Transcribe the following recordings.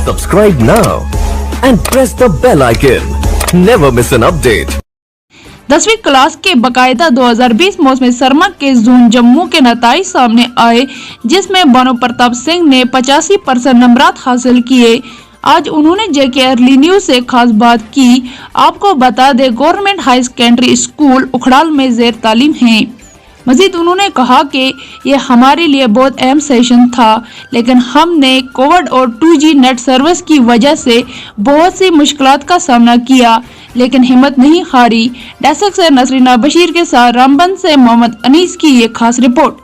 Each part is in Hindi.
Subscribe now and press the bell icon. Never miss an update. 10वीं क्लास के बकायदा 2020 मौसमी सरमा के जोन जम्मू के नताइज सामने आए, जिसमें बानो प्रताप सिंह ने 85% नंबरात हासिल किए। आज उन्होंने जेके अर्ली न्यूज से खास बात की। आपको बता दें, गवर्नमेंट हाई सेकेंडरी स्कूल उखड़ाल में जेर तालीम है। मजीद उन्होंने कहा कि ये हमारे लिए बहुत अहम सेशन था, लेकिन हमने कोविड और 2G नेट सर्विस की वजह से बहुत सी मुश्किलात का सामना किया, लेकिन हिम्मत नहीं हारी। डेस्क से नसरीना बशीर के साथ रामबन से मोहम्मद अनीस की ये खास रिपोर्ट।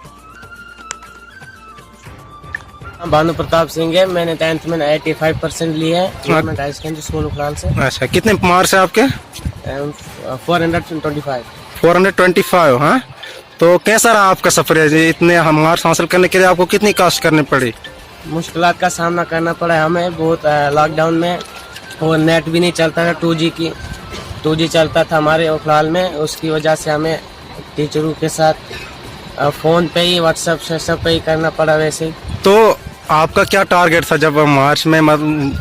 बानो प्रताप सिंह है। मैंने 10th में 85% लिए है गवर्नमेंट हाई सेकेंडरी स्कूल उखड़ाल से। अच्छा, कितने मार्क्स है आपके? 425। 425। हाँ, तो कैसा रहा आपका सफर है? इतने मार्क्स हासिल करने के लिए आपको कितनी कष्ट करनी पड़ी? मुश्किलात का सामना करना पड़ा हमें बहुत। लॉकडाउन में और नेट भी नहीं चलता था। 2G चलता था हमारे उखड़ाल में। उसकी वजह से हमें टीचरों के साथ फ़ोन पे ही, व्हाट्सएप से सब पे ही करना पड़ा। वैसे ही तो आपका क्या टारगेट था जब मार्च में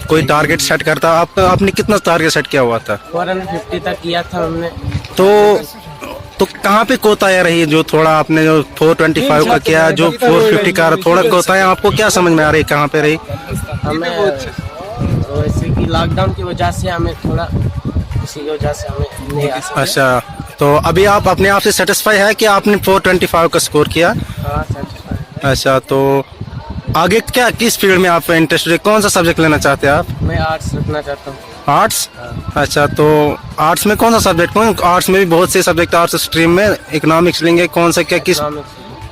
कोई टारगेट सेट करता? आपने कितना टारगेट सेट किया हुआ था? 450 तक किया था हमने। तो कहाँ पे कोताही रही? जो थोड़ा आपने जो 425 का किया, जो 450 का थोड़ा कोताही आपको क्या समझ में आ रही, कहाँ पे रही? हमें वैसे कि लॉकडाउन की वजह से हमें थोड़ा, इसी की वजह से हमें नहीं आ सका। अच्छा, तो अभी आप अपने आप से सेटिस्फाई है कि आपने 425 का स्कोर किया? हाँ, satisfied। अच्छा, तो आगे क्या, किस फील्ड में आप इंटरेस्टेड है? कौन सा सब्जेक्ट लेना चाहते हैं आप? मैं आर्ट्स रखना चाहता हूँ। आर्ट्स? अच्छा, तो आर्ट्स में कौन सा सब्जेक्ट? आर्ट्स में भी बहुत से सब्जेक्ट आर्ट्स स्ट्रीम में। इकोनॉमिक्स लेंगे? कौन सा, क्या, किस?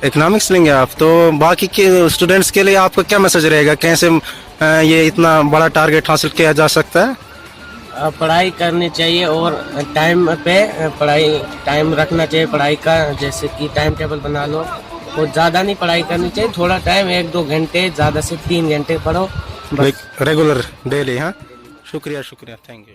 इकोनॉमिक्स लेंगे आप। तो बाकी के स्टूडेंट्स के लिए आपका क्या मैसेज रहेगा? कैसे ये इतना बड़ा टारगेट हासिल किया जा सकता है? पढ़ाई करनी चाहिए और टाइम पे टाइम रखना चाहिए पढ़ाई का। जैसे कि टाइम टेबल बना लो और ज़्यादा नहीं पढ़ाई करनी चाहिए। थोड़ा टाइम, 1-2 घंटे, ज़्यादा से 3 घंटे पढ़ो बस। Regular daily. हाँ, शुक्रिया, थैंक यू।